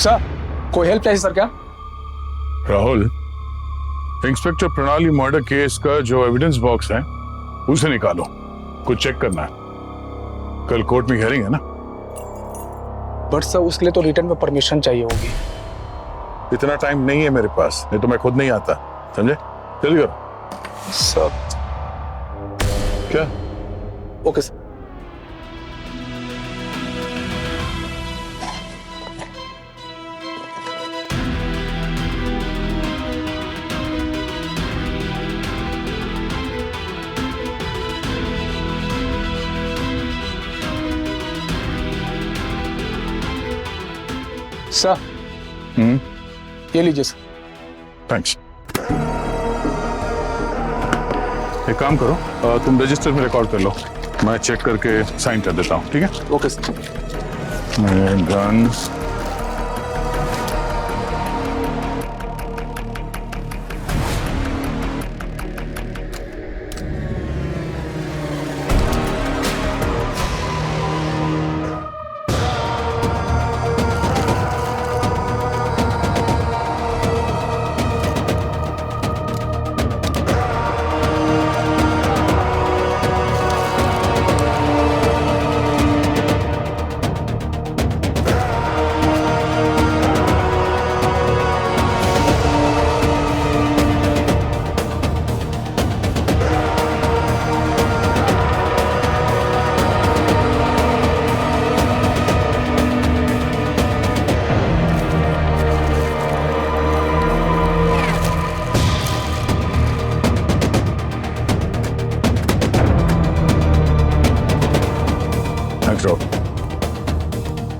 Sir कोई help चाहिए sir क्या? राहुल, इंस्पेक्टर प्रणाली मर्डर केस का जो एविडेंस बॉक्स है उसे निकालो, कुछ चेक करना है। कल कोर्ट में हियरिंग है ना? बट सर उसके लिए तो रिटर्न में परमिशन चाहिए होगी। इतना टाइम नहीं है मेरे पास, नहीं तो मैं खुद नहीं आता, समझे? जल्दी करो। सर क्या? Okay sir. सर ये लीजिए सर। थैंक्स। एक काम करो, तुम रजिस्टर में रिकॉर्ड कर लो, मैं चेक करके साइन कर देता हूँ, ठीक है? Okay sir. गन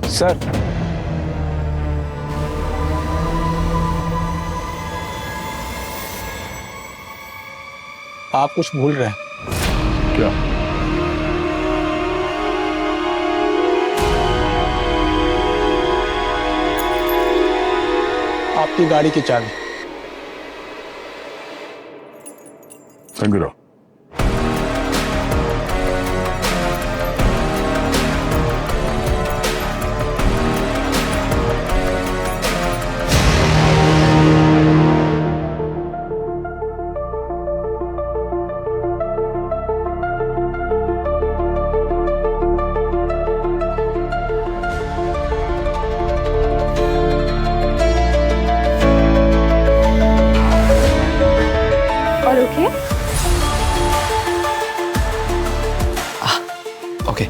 सर आप कुछ भूल रहे हैं। क्या? आपकी गाड़ी की चाबी। Thank you. Okay.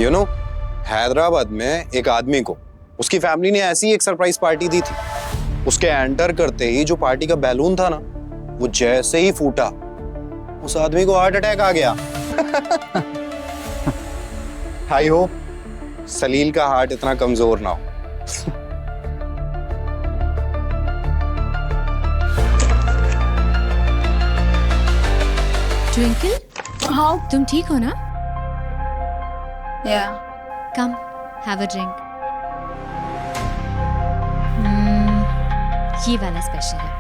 You know, Hyderabad में एक आदमी को उसकी फैमिली ने ऐसी एक सरप्राइज पार्टी दी थी। उसके एंटर करते ही जो पार्टी का बैलून था ना, वो जैसे ही फूटा, उस आदमी को हार्ट अटैक आ गया। आई होप सलील का हार्ट इतना कमजोर ना हो। ट्विंकल, हाँ तुम ठीक हो ना? या कम, हैव अ ड्रिंक। ये वाला स्पेशल है।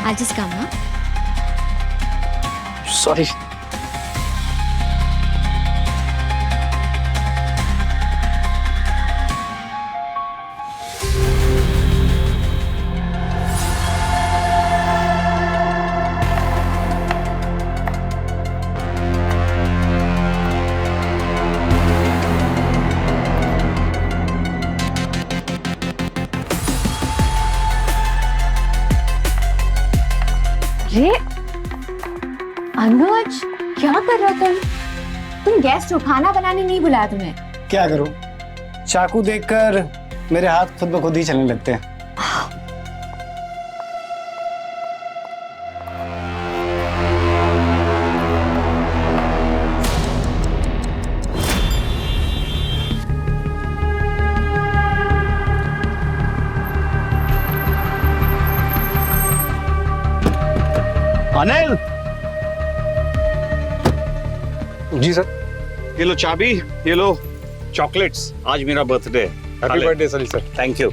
I'll just come, huh? Sorry. ये अनुज क्या कर रहा तुम गेस्ट हो, खाना बनाने नहीं बुलाया तुम्हें। क्या करूं, चाकू देखकर मेरे हाथ खुद ब खुद ही चलने लगते हैं। अनिल, जी सर। ये लो चाबी, ये लो चॉकलेट्स। आज मेरा बर्थडे है। Happy birthday Salil sir. Thank you.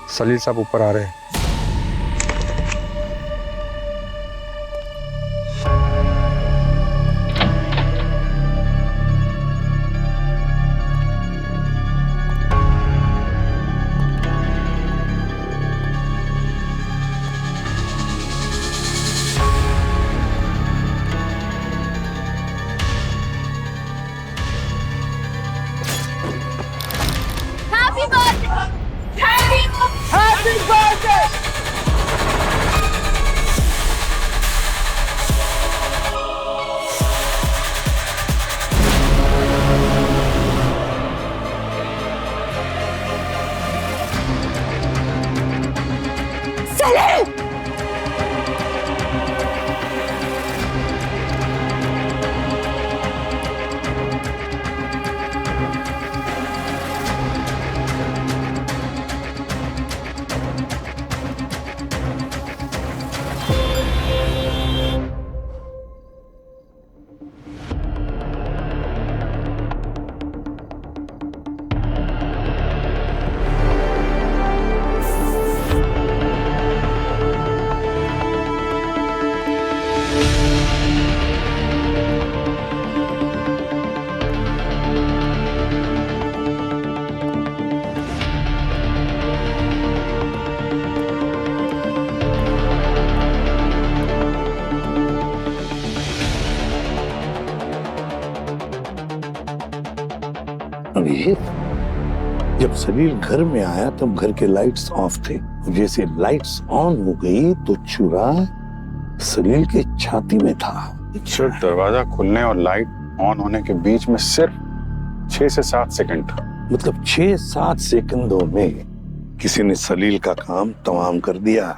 Salil साहब ऊपर आ रहे हैं। अभी जब सलील घर में आया तब घर के लाइट्स ऑफ थे। जैसे लाइट्स ऑन हो गई तो चुरा सलील के छाती में था। सिर्फ दरवाजा खुलने और लाइट ऑन होने के बीच में सिर्फ 6 से 7 सेकंड था। मतलब 6-7 सेकंडों में किसी ने सलील का काम तमाम कर दिया।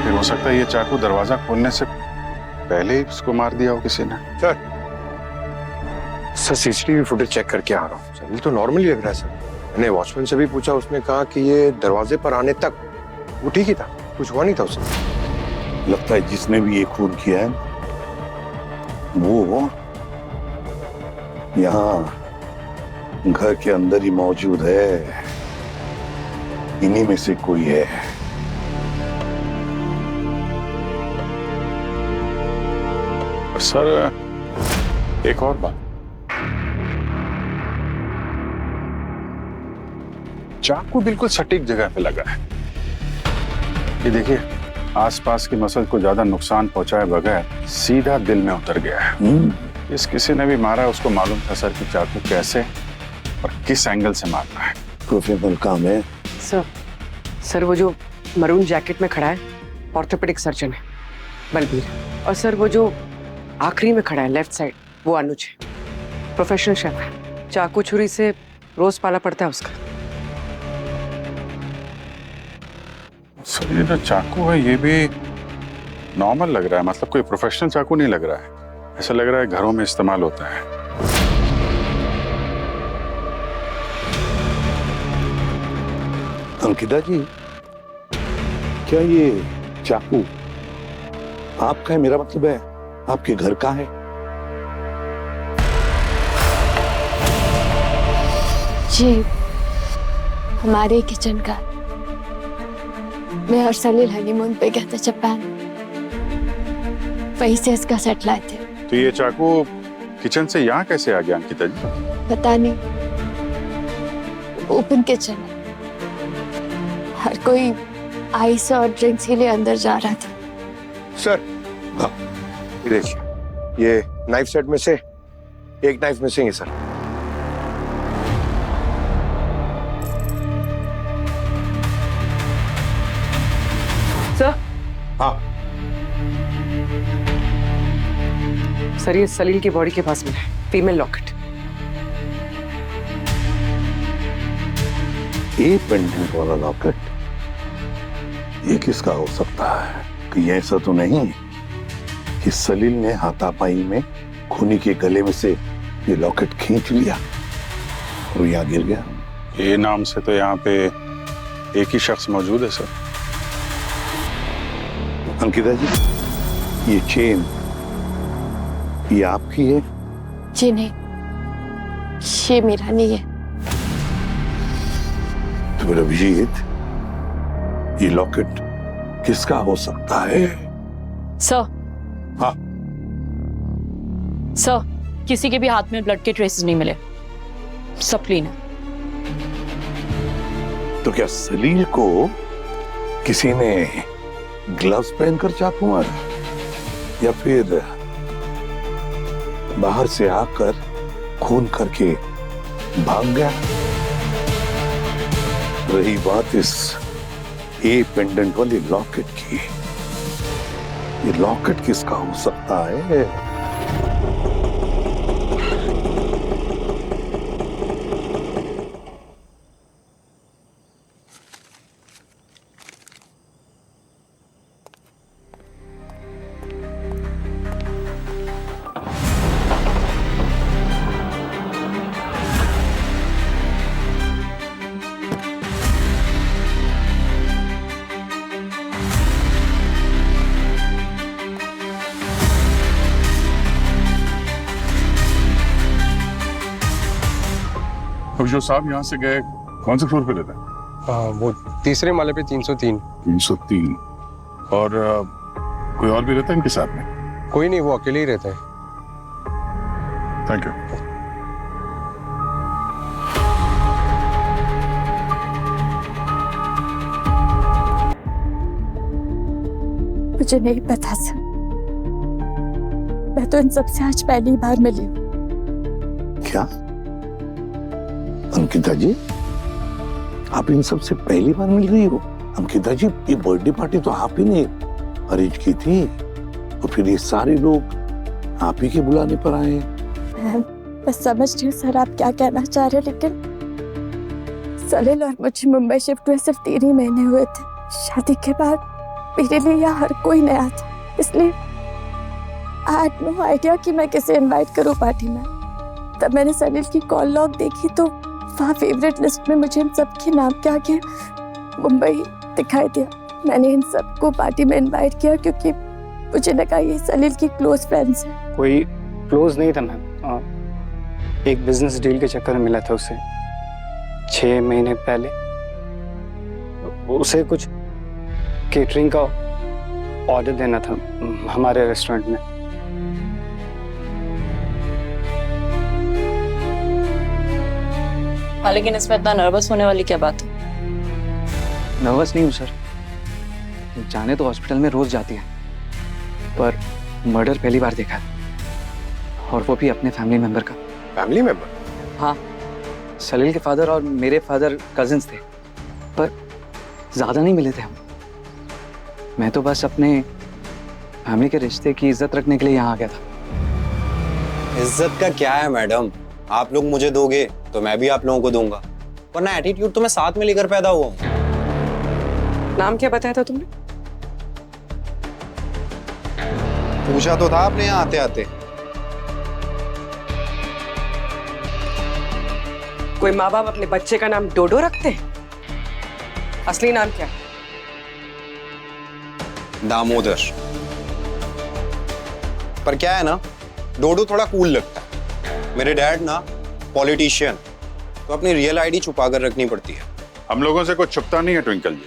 हो सकता है ये चाकू दरवाजा खोलने से पहले ही उसको मार दिया हो किसी ने। सर सीसीटीवी फुटेज चेक करके आ रहा हूँ सर। ये तो नॉर्मली लग रहा है सर। मैंने वॉचमैन से भी पूछा, उसने कहा कि ये दरवाजे पर आने तक वो ठीक ही था, कुछ हुआ नहीं था उसे। लगता है जिसने भी ये खून किया है वो यहाँ घर के अंदर ही मौजूद है। इन्हीं में से कोई है। सर एक और बात, चाकू बिल्कुल सटीक जगह पे लगा है। ये देखिए, आसपास की मसल को ज्यादा नुकसान पहुंचाए बगैर सीधा दिल में उतर गया है। इस किसी ने भी मारा है, उसको मालूम था सर कि चाकू कैसे और किस एंगल से मारना है। प्रोफेशनल काम है। सर वो जो मरून जैकेट में खड़ा है ऑर्थोपेडिक सर्जन है, बलबीर। और सर वो जो आखिरी में खड़ा है लेफ्ट साइड, वो अनुज है, प्रोफेशनल शेफ है। चाकू छुरी से रोज पाला पड़ता है उसका। सर ये जो चाकू है ये भी नॉर्मल लग रहा है, मतलब कोई प्रोफेशनल चाकू नहीं लग रहा है। ऐसा लग रहा है घरों में इस्तेमाल होता है। अंकिता जी, क्या ये चाकू आपका है? मेरा मतलब है आपके घर का है? जी हमारे किचन का। मैं और सलील हनीमून पे गए थे जापान, वहीं से इसका सेट लाए थे। तो ये चाकू किचन से यहाँ कैसे आ गया अंकिता जी? पता नहीं, ओपन किचन है, हर कोई आइस और ड्रिंक्स के लिए अंदर जा रहा था। सर ये देखिए, ये नाइफ सेट में से एक नाइफ मिसिंग है सर। सर। हाँ सर, ये सलील की बॉडी के पास मिला है, फीमेल लॉकेट। ए पेंडेंट वाला लॉकेट, ये किसका हो सकता है? कि ऐसा तो नहीं कि सलील ने हाथापाई में खूनी के गले में से ये लॉकेट खींच लिया और यहाँ गिर गया? ए नाम से तो यहाँ पे एक ही शख्स मौजूद है सर। अंकिता जी, ये चेन ये आपकी है? जी नहीं, ये मेरा नहीं है। तो फिर अभिजीत, ये लॉकेट किसका हो सकता है? सर, हाँ, सर, किसी के भी हाथ में ब्लड के ट्रेसेस नहीं मिले, सब क्लीन है। तो क्या सलील को किसी ने ग्लव्स पहनकर चाकू मारा या फिर बाहर से आकर खून करके भाग गया? रही बात इस ए पेंडेंट वाली लॉकेट की, ये लॉकेट किसका हो सकता है? अब जो साहब यहाँ से गए, कौन से फ्लोर पे रहते हैं? वो तीसरे माले पे 303। 303। और कोई और भी रहता है इनके साथ में? कोई नहीं, वो अकेले ही रहते हैं। Thank you. मुझे नहीं पता सर, मैं तो इन सबसे आज पहली बार मिली हूँ। क्या अंकिता जी, आप इन सबसे पहली बार मिल रही हो? अंकिता जी, ये बर्थडे पार्टी तो आप ही ने अरेंज की थी और फिर ये सारे लोग आप ही के बुलाने पर आए। मैं समझ रही हूँ सर आप क्या कहना चाह रहे हैं, लेकिन सलील और मुझे मुंबई शिफ्ट हुए सिर्फ 3 ही महीने हुए थे। शादी के बाद मेरे लिए यहाँ हर कोई नया था, इसलिए आई हैड नो आइडिया कि मैं किसे इनवाइट करूँ पार्टी में। तब मैंने सलील की कॉल लॉग देखी तो वहाँ फेवरेट लिस्ट में मुझे इन सबके नाम के आगे मुंबई दिखाई दिया। मैंने इन सबको पार्टी में इनवाइट किया क्योंकि मुझे लगा ये सलील की क्लोज फ्रेंड्स हैं। कोई क्लोज नहीं था मैम, एक बिजनेस डील के चक्कर में मिला था उससे 6 महीने पहले। उसे कुछ केटरिंग का ऑर्डर देना था हमारे रेस्टोरेंट में। लेकिन इसमें इतना नर्वस होने वाली क्या बात है? नर्वस नहीं हूँ सर, जाने तो हॉस्पिटल में रोज जाती है, पर मर्डर पहली बार देखा है, और वो भी अपने फैमिली मेंबर का। Family member? हाँ, सलील के फादर और मेरे फादर कजिन्स थे, पर ज्यादा नहीं मिले थे हम। मैं तो बस अपने फैमिली के रिश्ते की इज्जत रखने के लिए यहाँ आ गया था। इज्जत का क्या है मैडम, आप लोग मुझे दोगे तो मैं भी आप लोगों को दूंगा, वरना एटीट्यूड तो मैं साथ में लेकर पैदा हुआ हूँ। नाम क्या बताया था तुमने? पूछा तो था आपने यहाँ आते आते। कोई माँ बाप अपने बच्चे का नाम डोडो रखते हैं? असली नाम क्या है? दामोदर। पर क्या है ना, डोडो थोड़ा कूल लगता है। मेरे डैड ना पॉलिटिशियन, तो अपनी रियल आईडी छुपा कर रखनी पड़ती है। हम लोगों से कुछ छुपता नहीं है ट्विंकल जी,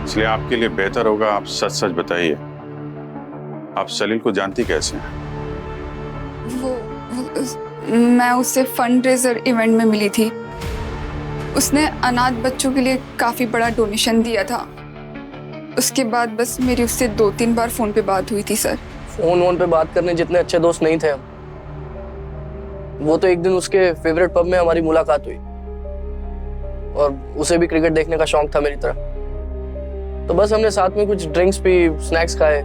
इसलिए आपके लिए बेहतर होगा आप सच सच बताइए, आप सलील को जानती कैसे हैं? मैं उससे फंड रेजर इवेंट में मिली थी। उसने अनाथ बच्चों के लिए काफी बड़ा डोनेशन दिया था। उसके बाद बस मेरी उससे 2-3 बार फोन पे बात हुई थी सर। फोन पे बात करने जितने अच्छे दोस्त नहीं थे हम। वो तो एक दिन उसके फेवरेट पब में हमारी मुलाकात हुई, और उसे भी क्रिकेट देखने का शौक था मेरी तरह। तो बस हमने साथ में कुछ ड्रिंक्स पी, स्नैक्स खाए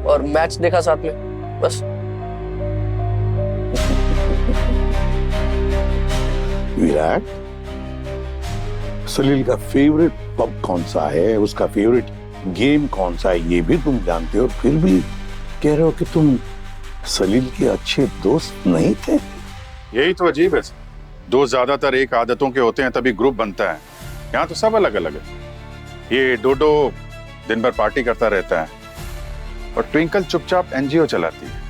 और मैच देखा साथ में, बस। विराट, सलील का फेवरेट पब कौन सा है, उसका फेवरेट गेम कौन सा है, ये भी तुम जानते हो, फिर भी कह रहे हो कि तुम सलील के अच्छे दोस्त नहीं थे। यही तो अजीब है। दोस्त ज्यादातर एक आदतों के होते हैं, तभी ग्रुप बनता है। यहाँ तो सब अलग अलग है। ये डोडो दिन भर पार्टी करता रहता है और ट्विंकल चुपचाप एनजीओ चलाती है,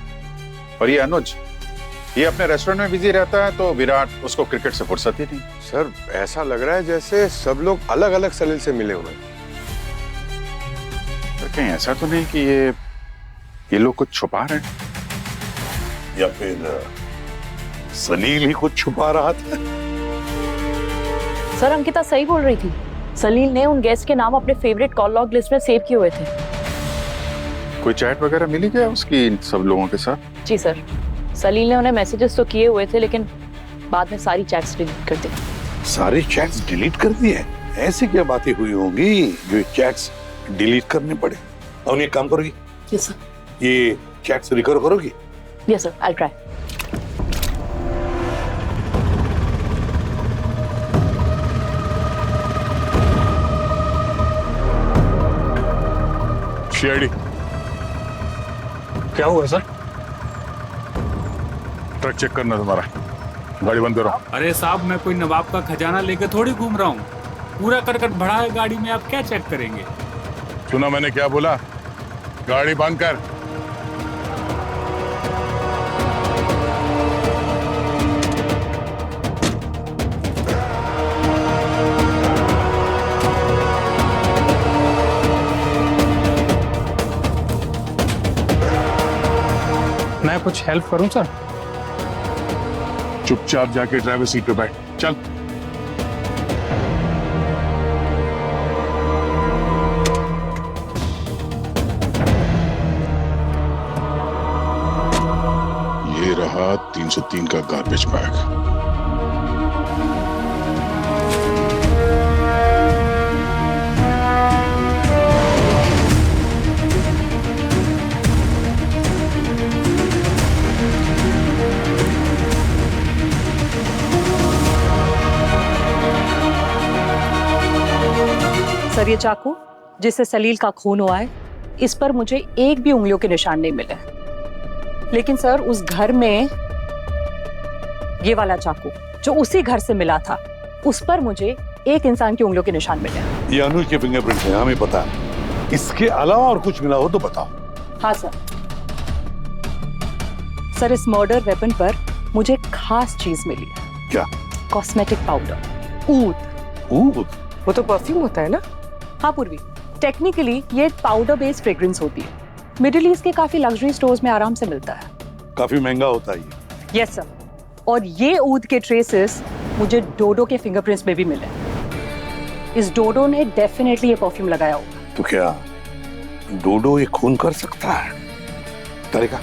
और ये अनुज, ये अपने रेस्टोरेंट में बिजी रहता है, तो विराट उसको क्रिकेट से फुर्सत ही नहीं। सर ऐसा लग रहा है जैसे सब लोग अलग अलग सलील से मिले हुए हैं। तो कहीं ऐसा तो नहीं कि ये लोग कुछ छुपा रहे हैं, या फिर सलील ही कुछ छुपा रहा था। सर अंकिता सही बोल रही थी, सलील ने उन गेस्ट के नाम अपने फेवरेट कॉल लॉग लिस्ट में सेव किए हुए थे। कोई चैट वगैरह मिली क्या उसकी इन सब लोगों के साथ? जी सर, सलील ने उन्हें मैसेजेस तो किए हुए थे, लेकिन बाद में सारी चैट्स डिलीट कर दी। सारे चैट्स डिलीट कर दिए? ऐसी क्या बातें हुई होंगी जो चैट्स डिलीट करने पड़े? और ये काम करोगी? Yes sir. ये चैट्स रिकवर करोगी? Yes sir, I try. CID, क्या हुआ सर? ट्रक चेक करना तुम्हारा, गाड़ी बंद करो। अरे साहब, मैं कोई नवाब का खजाना लेके थोड़ी घूम रहा हूँ। पूरा करकट भरा है गाड़ी में, आप क्या चेक करेंगे? सुना मैंने क्या बोला? गाड़ी बंद कर। मैं कुछ हेल्प करूं सर? चुपचाप जाके ड्राइवर सीट पे बैठ, चल। ये रहा 303 का गार्बेज बैग। सर ये चाकू जिससे सलील का खून हुआ है, इस पर मुझे एक भी उंगलियों के निशान नहीं मिले। लेकिन सर उस घर में ये वाला चाकू जो उसी घर से मिला था, उस पर मुझे एक इंसान की उंगलियों के निशान मिले। ये अनुज के फिंगरप्रिंट है, हमें पता है। इसके अलावा और कुछ मिला हो तो बताओ। हाँ सर। सर इस मर्डर वेपन पर मुझे एक खास चीज मिली है। क्या? कॉस्मेटिक पाउडर, ऊद। ऊद? वो तो परफ्यूम होता है ना? हाँ पूर्वी, टेक्निकली ये पाउडर बेस्ड फ्रेग्रेंस होती है। मिडिल ईस्ट के काफी लग्जरी स्टोर्स में आराम से मिलता है। काफी महंगा होता है ये। Yes sir. और ये ऊद के ट्रेसेस मुझे डोडो के फिंगरप्रिंट्स में भी मिले। इस डोडो ने डेफिनेटली ये परफ्यूम लगाया होगा। तो क्या डोडो ये खून कर सकता है? तरीका,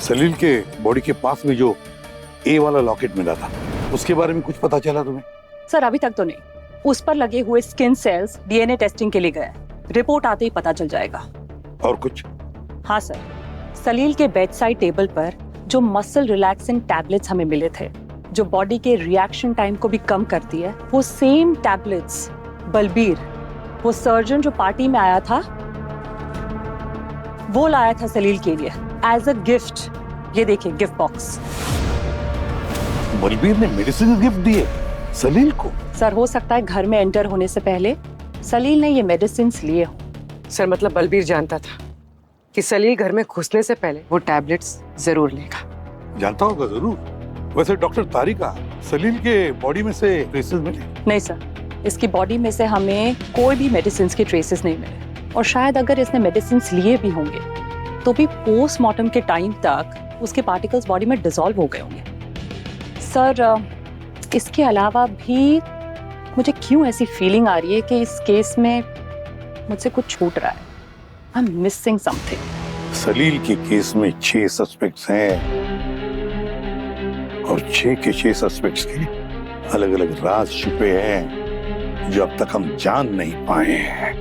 सलील के बॉडी के पास में जो ए वाला लॉकेट मिला था, उसके बारे में कुछ पता चला तुम्हें? सर अभी तक तो नहीं। उस पर लगे हुए स्किन सेल्स डीएनए टेस्टिंग के लिए गए। रिपोर्ट आते ही पता चल जाएगा। और कुछ? हाँ सर, सलील के बेड साइड टेबल पर जो मसल रिलैक्सिंग टैबलेट्स हमें मिले थे, जो बॉडी के रिएक्शन टाइम को भी कम करती है, वो सेम टैबलेट्स बलबीर, वो सर्जन जो पार्टी में आया था, वो लाया था सलील के लिए एज अ गिफ्ट। ये देखिए गिफ्ट बॉक्स। बलबीर ने मेडिसिन गिफ्ट दिए सलील को? सर हो सकता है घर में एंटर होने से पहले सलील ने ये मेडिसिन लिए हो। सर मतलब बलबीर जानता था कि सलील घर में घुसने से पहले वो टैबलेट्स जरूर लेगा। जानता होगा जरूर। वैसे डॉक्टर तारिका, सलील के बॉडी में से ट्रेसेस मिले? नहीं सर, इसकी बॉडी में से हमें कोई भी मेडिसिन के ट्रेसेस नहीं मिले। और शायद अगर इसने मेडिसिन लिए भी होंगे तो भी पोस्टमार्टम के टाइम तक उसके पार्टिकल्स बॉडी में डिसॉल्व हो गए होंगे। सर इसके अलावा भी मुझे क्यों ऐसी फीलिंग आ रही है कि इस केस में मुझसे कुछ छूट रहा है। I am missing something. Salil के केस में 6 सस्पेक्ट्स हैं और 6 के 6 सस्पेक्ट्स के अलग अलग राज छुपे हैं जो अब तक हम जान नहीं पाए हैं।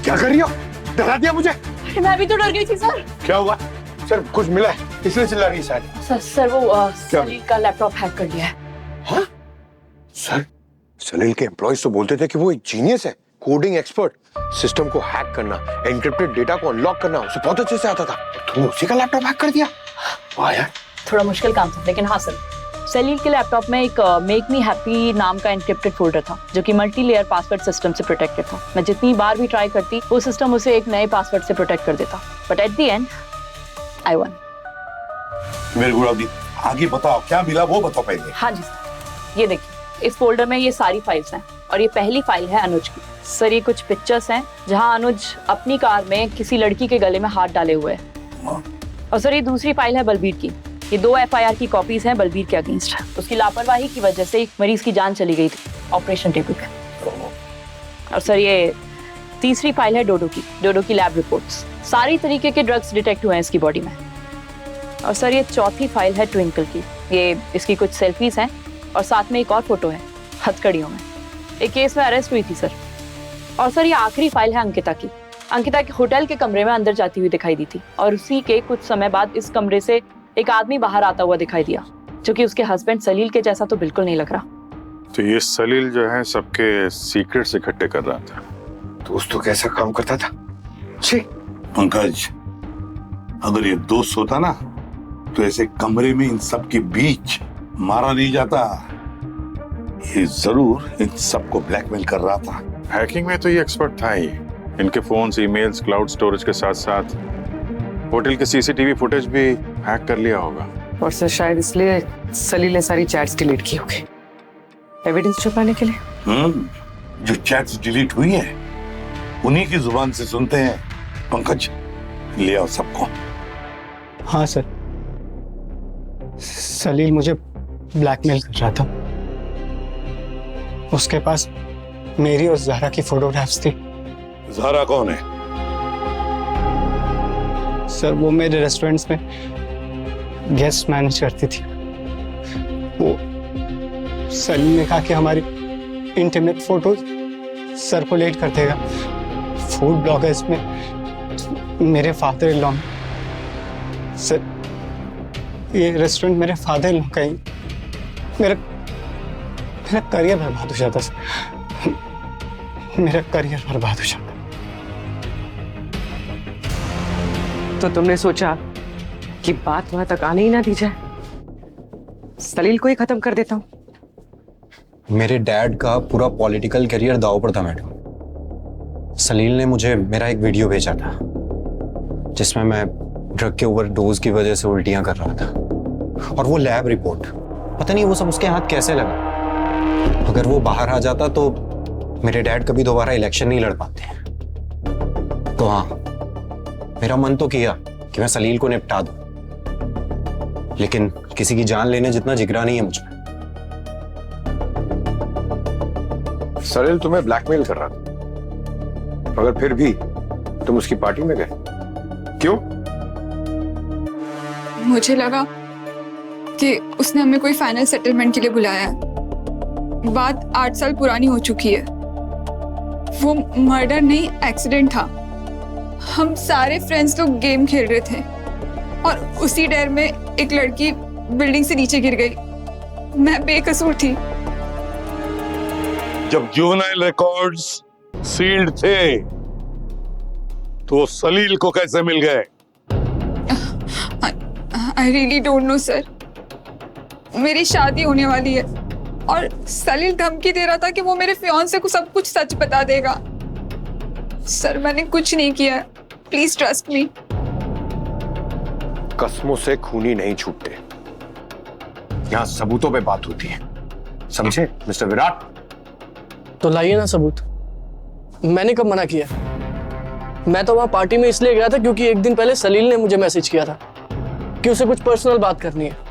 क्या कर रही हो? डरा दिया मुझे। मैं भी तो डर गई थी सर। क्या हुआ? सर कुछ मिला है, इसलिए चिल्ला रही है शायद। सर वो सलील का लैपटॉप हैक कर लिया है। हाँ? सर सलील के एम्प्लॉयज तो बोलते थे कि वो एक जीनियस है, कोडिंग एक्सपर्ट, सिस्टम को हैक करना, एन्क्रिप्टेड डेटा को अनलॉक करना उसे बहुत अच्छे से आता था। तुमने उसी का लैपटॉप हैक कर दिया? वाह यार, थोड़ा मुश्किल काम था, लेकिन हाँ सर, सलील के लैपटॉप में एक मेक मी हैप्पी नाम का एन्क्रिप्टेड फोल्डर था जो कि मल्टी लेयर पासवर्ड सिस्टम से प्रोटेक्टेड था। मैं जितनी बार भी ट्राई करती वो सिस्टम उसे एक नए पासवर्ड से प्रोटेक्ट कर देता, but at the and I one. Very good अवधि, आगे बताओ क्या मिला वो बताओ पहले। हाँ जी सर, ये देखिए, इस फोल्डर में ये सारी फाइल्स हैं और ये पहली फाइल है अनुज की। सर ये कुछ पिक्चर्स हैं जहां अनुज अपनी कार में किसी लड़की के गले में हाथ डाले हुए है। और सर ये दूसरी फाइल है बलबीर की। ये 2 FIR की कॉपीज हैं बलबीर के अगेंस्ट। उसकी लापरवाही की वजह से एक मरीज की जान चली गई थी ऑपरेशन टेबल पे। और सर ये तीसरी फाइल है डोडो की लैब रिपोर्ट्स। सारी तरीके के ड्रग्स डिटेक्ट हुए हैं इसकी बॉडी में। और सर ये चौथी फाइल है ट्विंकल की। ये इसकी कुछ सेल्फीज हैं और साथ में एक और फोटो है हथकड़ियों में। एक केस में अरेस्ट हुई थी सर। और सर ये आखिरी फाइल है अंकिता की। अंकिता के होटल के कमरे में अंदर जाती हुई दिखाई दी थी और उसी के कुछ समय बाद इस कमरे से एक आदमी बाहर आता हुआ दिखाई दिया जो कि उसके हस्बैंड सलील के जैसा तो बिल्कुल नहीं लग रहा। तो ये सलील जो है सबके सीक्रेट्स इकट्ठे कर रहा था। दोस्त तो कैसा काम करता था। छी पंकज, अगर ये दोस्त होता ना तो ऐसे कमरे में इन सब के बीच मारा नहीं जाता। ये जरूर इन सबको ब्लैकमेल कर रहा था। हैकिंग में तो ये एक्सपर्ट था ही। इनके फोन्स, ईमेल्स, क्लाउड स्टोरेज के साथ साथ होटल के CCTV फुटेज भी हैक कर लिया होगा। और सर शायद इसलिए सलील ने सारी चैट्स डिलीट की होगी, एविडेंस छुपाने के लिए। जो चैट्स डिलीट हुई है उन्हीं की जुबान से सुनते हैं। पंकज, ले आओ सबको। हाँ सर, सलील मुझे ब्लैकमेल कर रहा था। उसके पास मेरी और ज़हरा की फोटोग्राफ्स थी। ज़हरा कौन है? सर वो मेरे रेस्टोरेंट्स में गेस्ट मैनेज करती थी। वो सलील ने कहा कि हमारी इंटीमेट फोटोज सर्कुलेट कर देगा फूड ब्लॉगर्स में मेरे फादर इन लॉ। सर ये रेस्टोरेंट मेरे फादर इन लॉ का ही, मेरा करियर बर्बाद हो जाता सर। मेरा करियर बर्बाद हो जाता। तो तुमने सोचा कि बात वहां तक आने ही ना दी जाए, सलील को ही खत्म कर देता हूं। मेरे डैड का पूरा पॉलिटिकल करियर दांव पर था मैडम। सलील ने मुझे मेरा एक वीडियो भेजा था जिसमें मैं ड्रग के ओवरडोज की वजह से उल्टियां कर रहा था, और वो लैब रिपोर्ट, पता नहीं वो सब उसके हाथ कैसे लगा। अगर वो बाहर आ जाता तो मेरे डैड कभी दोबारा इलेक्शन नहीं लड़ पाते। तो हाँ, मेरा मन तो किया कि मैं सलील को निपटा दूं, लेकिन किसी की जान लेने जितना जिगरा नहीं है मुझमें। सलील तुम्हें ब्लैकमेल कर रहा था, मगर फिर भी तुम उसकी पार्टी में गए, क्यों? मुझे लगा कि उसने हमें कोई फाइनल सेटलमेंट के लिए बुलाया है। बात 8 साल पुरानी हो चुकी है। वो मर्डर नहीं, एक्सीडेंट था। हम सारे फ्रेंड्स लोग गेम खेल रहे थे और उसी डर में एक लड़की बिल्डिंग से नीचे गिर गई। मैं बेकसूर थी। जब जुवेनाइल रिकॉर्ड्स सील्ड थे तो सलील को कैसे मिल गए? I really don't know sir. मेरी शादी होने वाली है और सलील धमकी दे रहा था कि वो मेरे फियांसे को सब कुछ सच बता देगा। सर मैंने कुछ नहीं किया, प्लीज ट्रस्ट मी। कस्मों से खूनी नहीं छूटते, यहाँ सबूतों पे बात होती है, समझे मिस्टर विराट? तो लाइए ना सबूत। मैंने कब मना किया? मैं तो वहां पार्टी में इसलिए गया था क्योंकि एक दिन पहले सलील ने मुझे मैसेज किया था कि उसे कुछ पर्सनल बात करनी है।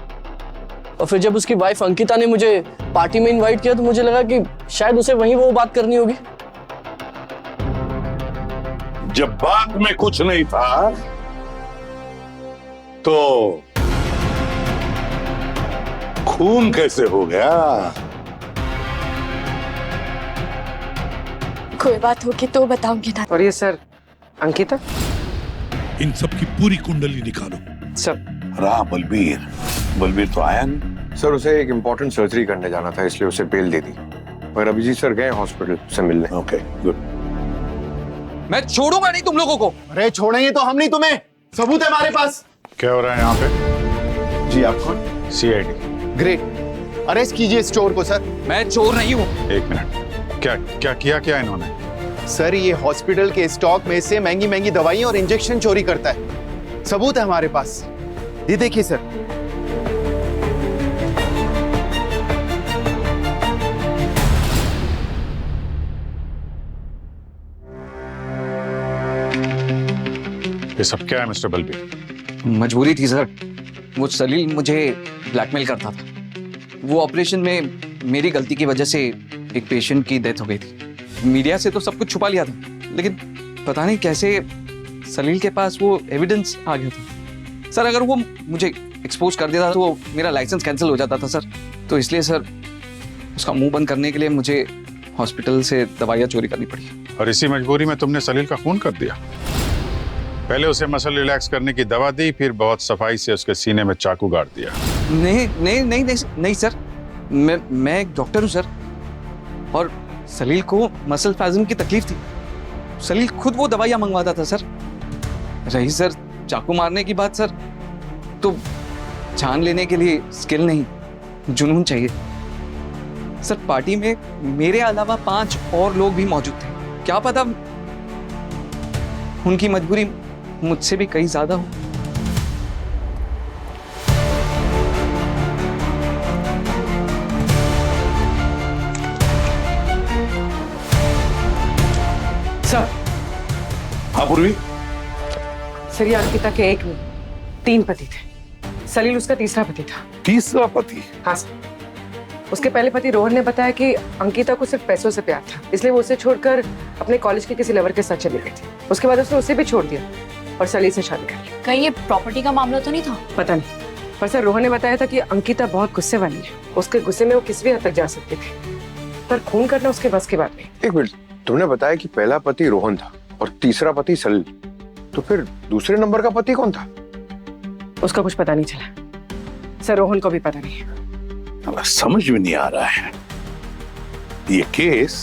और फिर जब उसकी वाइफ अंकिता ने मुझे पार्टी में इनवाइट किया तो मुझे लगा कि शायद उसे वहीं वो बात करनी होगी। जब बात में कुछ नहीं था तो खून कैसे हो गया? कोई बात होगी तो बताऊंगी ना। और ये सर अंकिता? इन सब की पूरी कुंडली निकालो। सर रहा बलबीर, बलबीर तो आया नहीं। सर उसे एक इम्पोर्टेंट सर्जरी करने जाना था, इसलिए उसे बेल दे दी। पर अभिजीत सर गए हॉस्पिटल से मिलने। Okay good. मैं छोड़ूंगा नहीं तुम लोगों को। अरे छोड़ेंगे तो हम नहीं तुम्हें, सबूत है हमारे पास। क्या हो रहा है यहाँ पे? जी आप कौन? सीआईडी। ग्रेट, अरेस्ट कीजिए इस चोर को सर। मैं चोर नहीं हूँ। एक मिनट, क्या क्या किया क्या इन्होंने? सर ये हॉस्पिटल के स्टॉक में से महंगी महंगी दवाइयां और इंजेक्शन चोरी करता है, सबूत है हमारे पास। ये देखिए सर। ये सब क्या है मिस्टर बलबीर? मजबूरी थी सर, वो सलील मुझे ब्लैकमेल करता था। वो ऑपरेशन में मेरी गलती की वजह से एक पेशेंट की डेथ हो गई थी। मीडिया से तो सब कुछ छुपा लिया था, लेकिन पता नहीं कैसे सलील के पास वो एविडेंस आ गया था। सर अगर वो मुझे एक्सपोज कर देता तो मेरा लाइसेंस कैंसिल हो जाता था सर। तो इसलिए सर उसका मुंह बंद करने के लिए मुझे हॉस्पिटल से दवाइयाँ चोरी करनी पड़ी। और इसी मजबूरी में तुमने सलील का खून कर दिया? पहले उसे मसल रिलैक्स करने की दवा दी, फिर बहुत सफाई से उसके सीने में चाकू गाड़ दिया। नहीं नहीं नहीं नहीं, नहीं सर, मैं एक डॉक्टर हूँ सर, और सलील को मसल स्पैज़म की तकलीफ थी। सलील खुद वो दवाइयाँ मंगवाता था सर। रही सर चाकू मारने की बात सर, तो जान लेने के लिए स्किल नहीं, जुनून चाहिए सर। पार्टी में मेरे अलावा 5 और लोग भी मौजूद थे। क्या पता उनकी मजबूरी मुझसे भी कहीं ज्यादा हो। सर। हाँ पूर्वी। सर ये अंकिता के एक नहीं 3 पति थे। सलील उसका तीसरा पति था। तीसरा पति? हाँ सर। उसके पहले पति रोहन ने बताया कि अंकिता को सिर्फ पैसों से प्यार था, इसलिए वो उसे छोड़कर अपने कॉलेज के किसी लवर के साथ चली गई थी। उसके बाद उसने उसे भी छोड़ दिया और सलील से शादी कर ली। कहीं ये प्रॉपर्टी का मामला तो नहीं था? पता नहीं, पर सर रोहन ने बताया था कि अंकिता बहुत गुस्से वाली है। उसके गुस्से में वो किसी भी हद तक जा सकती थी, पर खून करना उसके बस की बात नहीं। एक मिनट, तुमने बताया कि पहला पति रोहन था और तीसरा पति सलील, तो फिर दूसरे नंबर का पति कौन था? उसका कुछ पता नहीं चला सर, रोहन को भी पता नहीं है। समझ में नहीं आ रहा है। ये केस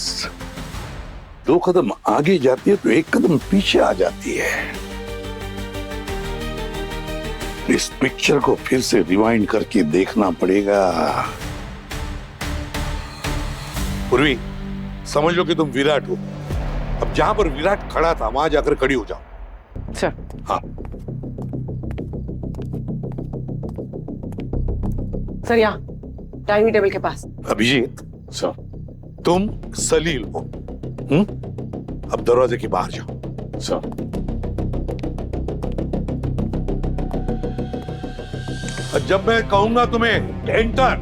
2 कदम आगे जाती है तो 1 कदम पीछे आ जाती है। इस पिक्चर को फिर से रिवाइंड करके देखना पड़ेगा। पूर्वी, समझ लो कि तुम विराट हो। अब जहां पर विराट खड़ा था वहां जाकर खड़ी हो जाओ। सर। हाँ सर यहाँ डाइनिंग टेबल के पास। अभिजीत सर, तुम सलील हो। अब दरवाजे के बाहर जाओ। सर। जब मैं कहूंगा तुम्हें एंटर,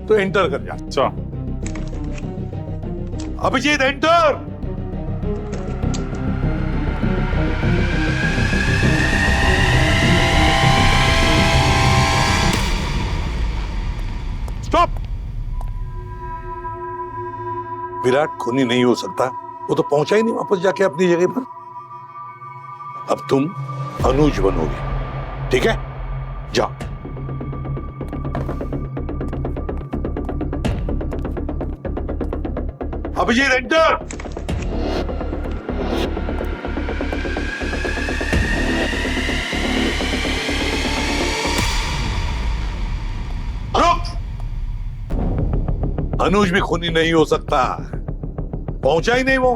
तो एंटर कर जा। Sir. Abhijit enter. Stop. Virat खूनी नहीं हो सकता, वो तो पहुंचा ही नहीं वापस जाके अपनी जगह पर। अब तुम अनुज बनोगे, ठीक है? जाओ। अभिजीत एंटर। रुक। अनुज भी खूनी नहीं हो सकता, पहुंचा ही नहीं वो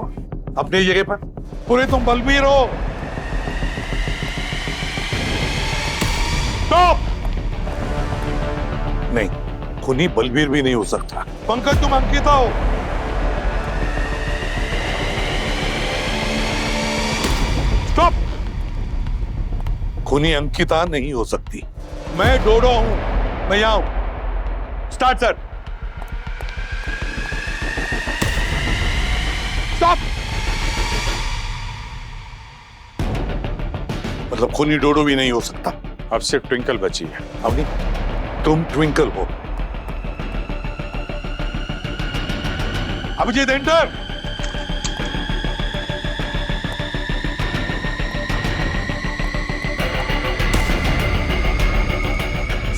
अपनी जगह पर। पूरे तुम बलबीर हो। स्टॉप। नहीं, खूनी बलबीर भी नहीं हो सकता। पंकज तुम अंकिता हो। स्टॉप। खूनी अंकिता नहीं हो सकती। मैं डोडो हूं, मैं यहां हूं। Start sir. स्टॉप। मतलब खूनी डोडो भी नहीं हो सकता। अब सिर्फ ट्विंकल बची है। अब नहीं, तुम ट्विंकल हो। Abhijit enter.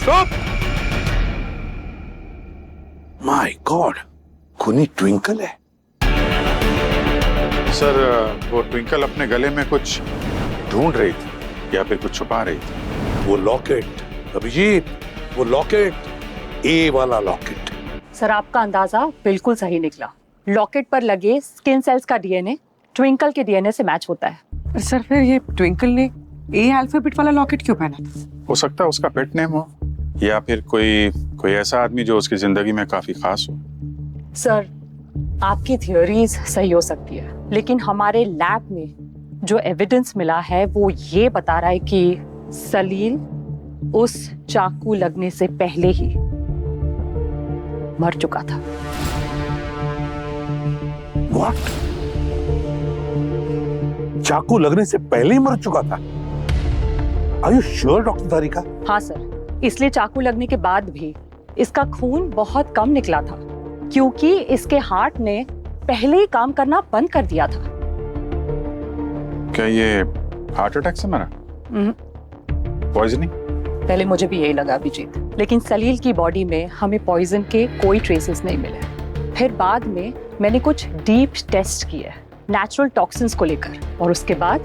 Stop! My god, खूनी ट्विंकल है। सर वो ट्विंकल अपने गले में कुछ ढूंढ रही थी या फिर कुछ छुपा रही थी। वो लॉकेट, अभिजीत, वो लॉकेट, ए वाला लॉकेट। सर आपका अंदाजा बिल्कुल सही निकला। लॉकेट पर लगे स्किन सेल्स का डीएनए ट्विंकल के डीएनए से मैच होता है। सर फिर ये ट्विंकल ने ए अल्फाबेट वाला लॉकेट क्यों पहना था? हो सकता है उसका पेट नेम हो या फिर कोई ऐसा आदमी जो उसकी जिंदगी में काफी खास हो। सर आपकी थियोरीज सही हो सकती है, लेकिन हमारे लैब में जो एविडेंस मिला है वो ये बता रहा है कि सलील उस चाकू लगने से पहले ही मर चुका था। What? चाकू लगने से पहले ही मर चुका था? Are you sure, डॉक्टर तारिका? हाँ सर, इसलिए चाकू लगने के बाद भी इसका खून बहुत कम निकला था, क्योंकि इसके हार्ट ने पहले ही काम करना बंद कर दिया था। क्या ये हार्ट अटैक से मरा? पॉइजनिंग? पहले मुझे भी यही लगा अभिजीत, लेकिन सलील की बॉडी में हमें पॉइजन के कोई ट्रेसेस नहीं मिले। फिर बाद में मैंने कुछ डीप टेस्ट किए नेचुरल टॉक्सिन्स को लेकर, और उसके बाद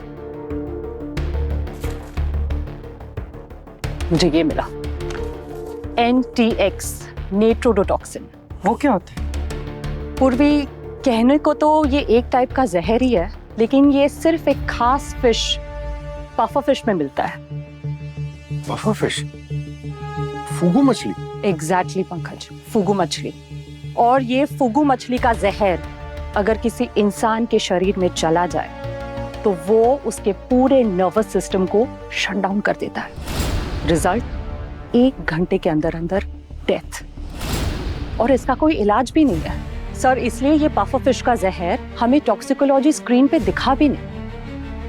मुझे ये मिला NTX नेट्रोडोटॉक्सिन। वो क्या होता है? पूर्वी कहने को तो ये एक टाइप का जहर ही है, लेकिन ये सिर्फ एक खास फिश पफर फिश में मिलता है। Puffer fish? फुगु मछली? एग्जैक्टली पंकज, फुगु मछली। और ये फुगु मछली का जहर अगर किसी इंसान के शरीर में चला जाए तो वो उसके पूरे नर्वस सिस्टम को शट डाउन कर देता है। रिजल्ट 1 घंटे के अंदर अंदर डेथ, और इसका कोई इलाज भी नहीं है सर। इसलिए ये पफर फिश का जहर हमें टॉक्सिकोलॉजी स्क्रीन पे दिखा भी नहीं,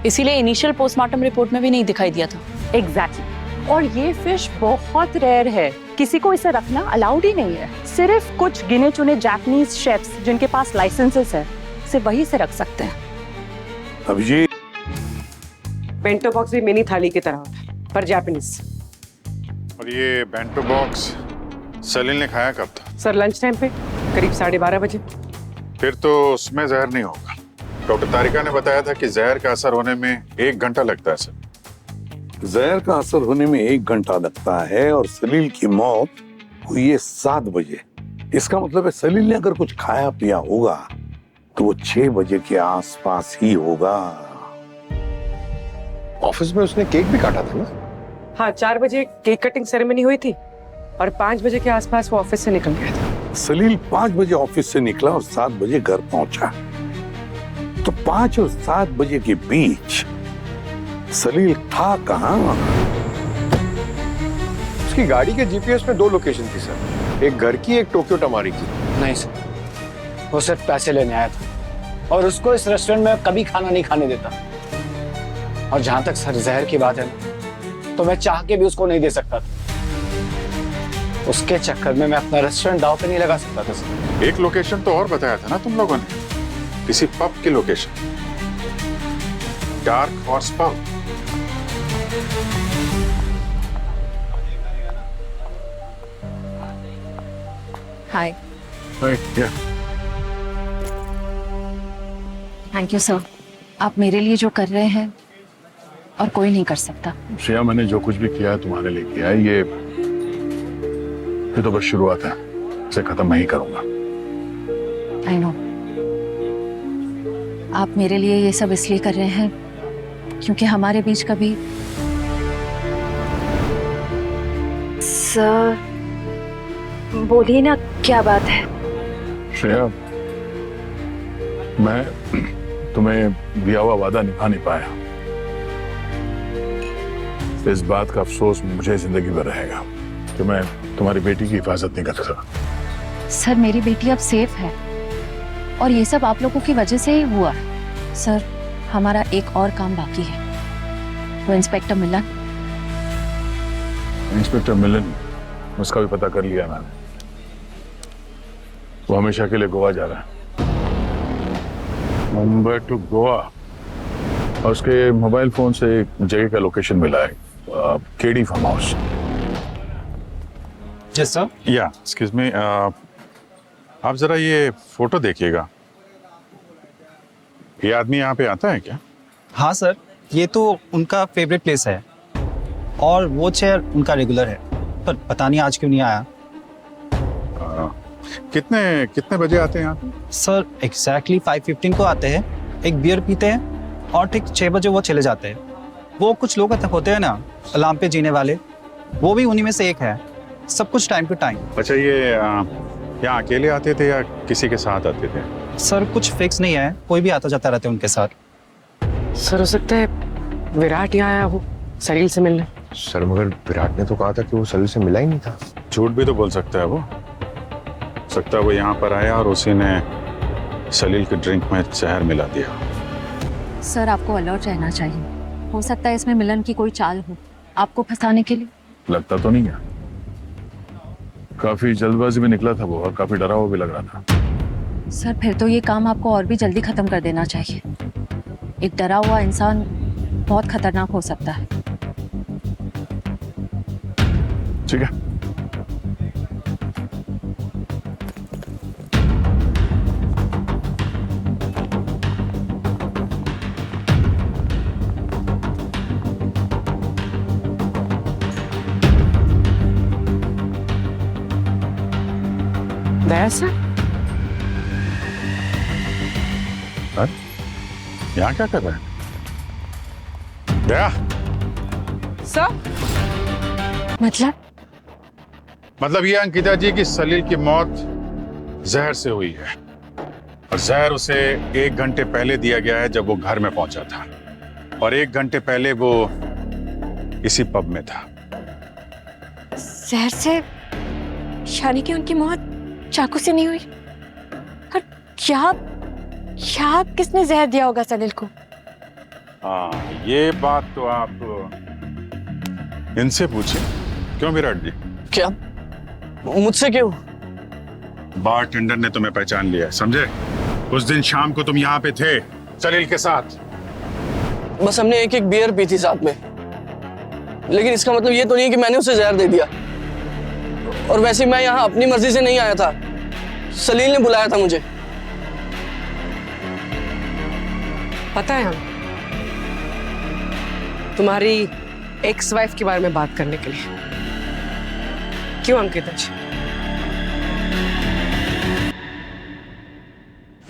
इसीलिए इनिशियल पोस्टमार्टम रिपोर्ट में भी नहीं दिखाई दिया था। एग्जैक्टली। और ये फिश बहुत रेयर है, किसी को इसे रखना अलाउड ही नहीं है। सिर्फ कुछ गिने चुने जापानीज शेफ्स जिनके पास लाइसेंसेस है सिर्फ वही से रख सकते हैं। अभिजीत, बेंटो बॉक्स भी मिनी थाली की तरह होता है, पर जापानीज। और ये बेंटो बॉक्स सलील ने खाया कब था? सर लंच टाइम पे, करीब 12:30 बजे। फिर तो उसमें जहर नहीं होगा। डॉक्टर तारिका ने बताया था कि जहर का असर होने में 1 घंटा लगता है सर। जहर का असर होने में 1 घंटा लगता है और सलील की मौत हुई है 7 बजे। इसका मतलब है सलील ने अगर कुछ खाया पिया होगा तो वो 6 बजे के आसपास ही होगा। ऑफिस में उसने केक भी काटा था ना? हाँ, 4 बजे केक कटिंग सेरेमनी हुई थी और 5 बजे के आसपास वो ऑफिस से निकल गया था। सलील 5 बजे ऑफिस से निकला और 7 बजे घर पहुंचा। तो 5 और 7 बजे के बीच सलील था कहाँ? उसकी गाड़ी के जीपीएस में 2 लोकेशन थी सर, एक घर की, एक टोक्यो टमारी की। नहीं सर, वो सिर्फ पैसे लेने आया था और उसको इस रेस्टोरेंट में कभी खाना नहीं खाने देता। और जहां तक सर जहर की बात है ना, तो मैं चाह के भी उसको नहीं दे सकता था। उसके चक्कर में मैं अपना रेस्टोरेंट दांव पे नहीं लगा सकता था सर। एक लोकेशन तो और बताया था ना तुम लोगों ने, किसी पब की location, dark horse pub. Hi. Thank you sir, आप मेरे लिए जो कर रहे हैं और कोई नहीं कर सकता। श्रेया, मैंने जो कुछ भी किया है तुम्हारे लिए किया है। ये तो बस शुरुआत है, इसे खत्म मैं ही करूंगा। आई नो, आप मेरे लिए ये सब इसलिए कर रहे हैं क्योंकि हमारे बीच कभी। सर बोलिए ना, क्या बात है? श्रेया, मैं तुम्हें दिया हुआ वादा निभा नहीं पाया। इस बात का अफसोस मुझे जिंदगी भर रहेगा कि मैं तुम्हारी बेटी की हिफाजत नहीं कर सका। सर मेरी बेटी अब सेफ है और ये सब आप लोगों की वजह से ही हुआ है। सर हमारा एक और काम बाकी है, वो इंस्पेक्टर मिलन। इंस्पेक्टर मिलन, उसका भी पता कर लिया मैंने। वो हमेशा के लिए गोवा जा रहा है, मुंबई टू गोवा। और उसके मोबाइल फोन से एक जगह का लोकेशन मिला है, KD farmhouse. Yes sir. या एक्सक्यूज मी, आप जरा ये फोटो देखिएगा। ये आदमी यहाँ पे आता है क्या? हाँ सर, ये तो उनका फेवरेट प्लेस है और वो चेयर उनका रेगुलर है, पर पता नहीं आज क्यों नहीं आया। कितने कितने बजे आते हैं यहाँ पे? सर एग्जैक्टली 5:15 को आते हैं, एक बियर पीते हैं और ठीक 6 बजे वो चले जाते हैं। वो कुछ लोग होते हैं ना अलार्म पे जीने वाले, वो भी उन्हीं में से एक है। सब कुछ टाइम टू टाइम। अच्छा, ये यहाँ अकेले आते थे या किसी के साथ आते थे? सर कुछ फिक्स नहीं है, कोई भी आता जाता रहता है उनके साथ। सर हो सकता है विराट यहाँ आया हो सलील से मिलने। सर मगर विराट ने तो कहा था कि वो सलील से मिला ही नहीं था। झूठ भी तो बोल सकता है वो। सकता है वो यहाँ पर आया और उसी ने सलील के ड्रिंक में जहर मिला दिया। सर आपको अलर्ट रहना चाहिए, हो सकता है इसमें मिलन की कोई चाल हो आपको फंसाने के लिए। लगता तो नहीं है, काफी जल्दबाजी में निकला था वो और काफी डरा हुआ भी लग रहा था। सर फिर तो ये काम आपको और भी जल्दी खत्म कर देना चाहिए। एक डरा हुआ इंसान बहुत खतरनाक हो सकता है। ठीक है। दया सर, यहाँ क्या कर रहे हैं? दया, सर मतलब ये अंकिता जी की सलील की मौत जहर से हुई है और जहर उसे 1 घंटे पहले दिया गया है जब वो घर में पहुंचा था, और 1 घंटे पहले वो इसी पब में था। जहर से शानी की उनकी मौत चाकू से नहीं हुई? और क्या किसने जहर दिया होगा सलील को? हाँ, ये बात तो आप इनसे पूछिए। क्यों विराट जी? क्या? मुझसे क्यों? बारटेंडर ने तुम्हें पहचान लिया, समझे? उस दिन शाम को तुम यहाँ पे थे सलील के साथ। बस हमने एक बियर पी थी साथ में, लेकिन इसका मतलब ये तो नहीं कि मैंने उसे जहर दे दिया। और वैसे मैं यहाँ अपनी मर्जी से नहीं आया था, सलील ने बुलाया था मुझे। पता है हम तुम्हारी एक्स वाइफ के बारे में बात करने के लिए। क्यों अंकिता जी?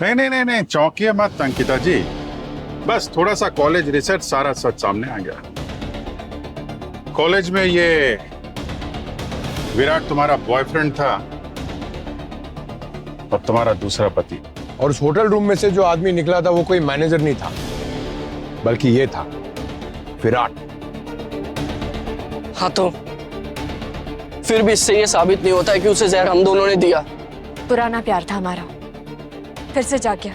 नहीं, चौंकिए मत अंकिता जी, बस थोड़ा सा कॉलेज रिसर्च, सारा सच सामने आ गया। कॉलेज में ये विराट तुम्हारा बॉयफ्रेंड था और तुम्हारा दूसरा पति। और उस होटल रूम में से जो आदमी निकला था वो कोई मैनेजर नहीं था, बल्कि ये था विराट। हाँ तो फिर भी इससे ये साबित नहीं होता है कि उसे जहर हम दोनों ने दिया। पुराना प्यार था हमारा, फिर से जाग गया।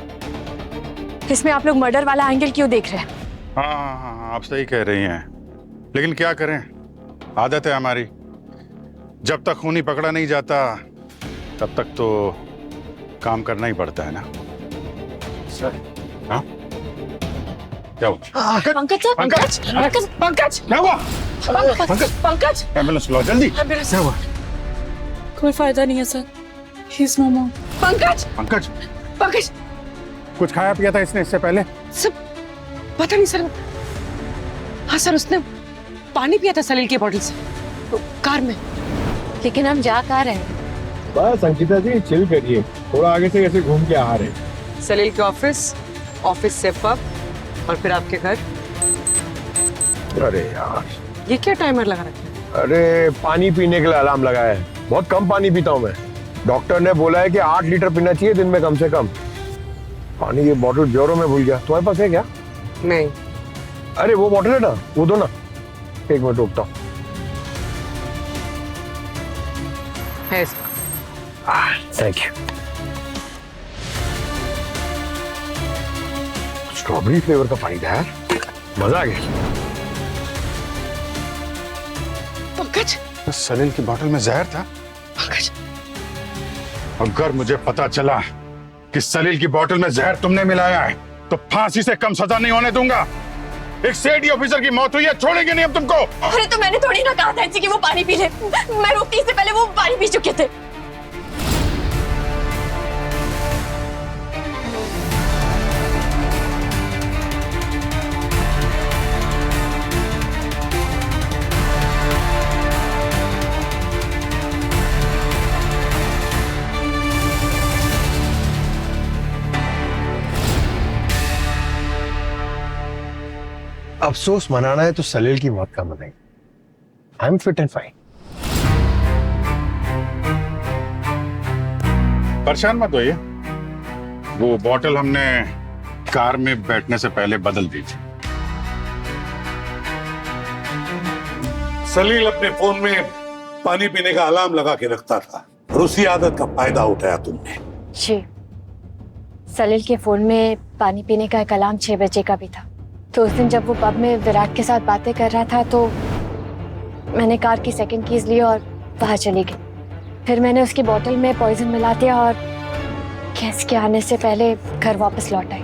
इसमें आप लोग मर्डर वाला एंगल क्यों देख रहे हैं? हाँ, आप सही कह रही हैं, लेकिन क्या करें, आदत है हमारी। जब तक खूनी पकड़ा नहीं जाता तब तक तो काम करना ही पड़ता है ना। सर, हाँ क्या हुआ? पंकज सर, पंकज क्या हुआ? पंकज एम्बुलेंस बुलाओ जल्दी। क्या हुआ? कोई फायदा नहीं है सर, ही इज नो मोर। पंकज, कुछ खाया पिया था इसने इससे पहले? सब पता नहीं सर। हाँ सर, उसने पानी पिया था सलील की बोतल से कार में। लेकिन हम जा कहाँ रहे हैं? बस अंकिता जी चिल करिए, थोड़ा आगे से ऐसे घूम के आ रहे हैं। सलील के ऑफिस से पब और फिर आपके घर। अरे यार, ये क्या टाइमर लगा रखा है? अरे पानी पीने के लिए अलार्म लगाया है। बहुत कम पानी पीता हूँ मैं। डॉक्टर ने बोला है कि 8 लीटर पीना चाहिए दिन में कम से कम। पानी की बोतल ब्यूरो में भूल गया। तुम्हारे पास है क्या? नहीं। अरे वो बोतल है ना, वो दो ना। 1 मिनट रुकता हूँ। है इसका। Thank you. स्ट्रॉबेरी फ्लेवर का पानी था यार, मजा आ गया। पंकज, सलील की बोतल में जहर था। पंकज, अगर मुझे पता चला कि सलील की बोतल में जहर तुमने मिलाया है तो फांसी से कम सजा नहीं होने दूंगा। एक सीआईडी ऑफिसर की मौत हुई है, छोड़ेंगे नहीं हम तुमको। अरे तो मैंने थोड़ी ना कहा था कि वो पानी पी ले, मैं रोकती से पहले वो पानी पी चुके थे। अफसोस मनाना है तो सलील की मौत का मनाएंगे। I am fit and fine. परेशान मत होइए, वो बॉटल हमने कार में बैठने से पहले बदल दी थी। सलील अपने फोन में पानी पीने का अलार्म लगा के रखता था और उसी आदत का फायदा उठाया तुमने। जी, सलील के फोन में पानी पीने का एक अलार्म 6 बजे का भी था। तो उस दिन जब वो पब में विराट के साथ बातें कर रहा था तो मैंने कार की सेकंड कीज ली और बाहर चली गई। फिर मैंने उसकी बोतल में पॉइजन मिला दिया और गैस के आने से पहले घर वापस लौट आई।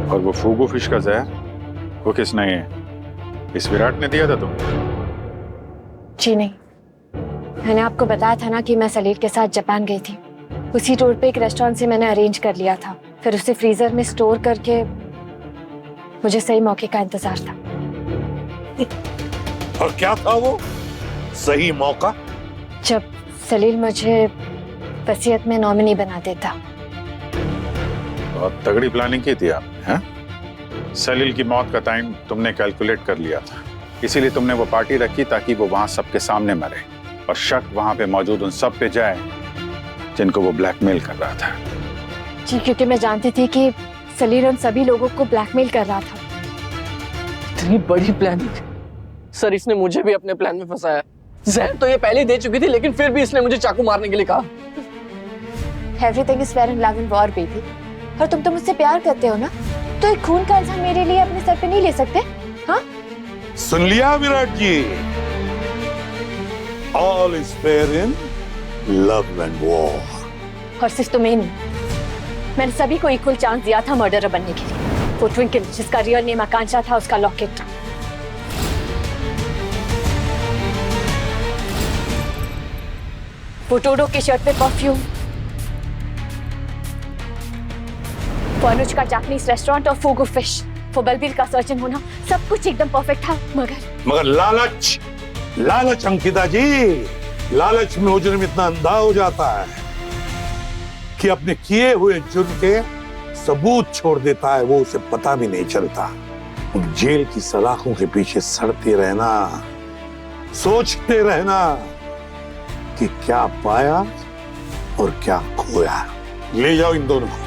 और वो फूगो फिश का जहर, वो किसने, इस विराट ने दिया था तुमको? जी नहीं, मैंने आपको बताया था ना कि मैं सलील के साथ जापान गई थी। उसी टूर पे एक रेस्टोरेंट से मैंने अरेंज कर लिया था, फिर उसे फ्रीजर में स्टोर करके मुझे सही मौके का इंतजार था। और क्या था वो सही मौका? जब सलील मुझे वसीयत में नॉमिनी बना देता। बहुत तगड़ी प्लानिंग की थी आपने, हैं? सलील की मौत का टाइम तुमने कैलकुलेट कर लिया था, इसीलिए तुमने वो पार्टी रखी ताकि वो वहां सबके सामने मरे और शक वहां पे मौजूद उन सब पे जाए जिनको वो ब्लैकमेल कर रहा था। जी, क्योंकि मैं जानती थी कि सलील उन सभी लोगों को ब्लैकमेल कर रहा था। इतनी बड़ी प्लानिंग। सर, इसने मुझे भी अपने प्लान में फंसाया। जहर तो ये पहले ही दे चुकी थी, लेकिन फिर भी इसने मुझे चाकू मारने के लिए कहा। Everything is fair in love and war, baby। और तुम तो मुझसे प्यार करते हो ना, तो एक खून का इल्जाम मेरे लिए अपने सर पे नहीं ले सकते? हाँ? सुन लिया Virat ji, all is fair in love and war. और सिर्फ तुम्हें नहीं, मैंने सभी को इक्वल चांस दिया था मर्डरर बनने के लिए। वो ट्विंकल जिसका रियल नेम आकांक्षा था, उसका लॉकेट, वो टोडो की शर्ट पे परफ्यूम, वो अनुज का जापानीज रेस्टोरेंट और फूगो फिश, वो बलबीर का सर्जन होना, सब कुछ एकदम परफेक्ट था। मगर लालच, लालच अंकिता जी, लालच में मुजरिम इतना अंधा हो जाता है कि अपने किए हुए जुर्म के सबूत छोड़ देता है, वो उसे पता भी नहीं चलता। जेल की सलाखों के पीछे सड़ते रहना, सोचते रहना कि क्या पाया और क्या खोया। ले जाओ इन दोनों को।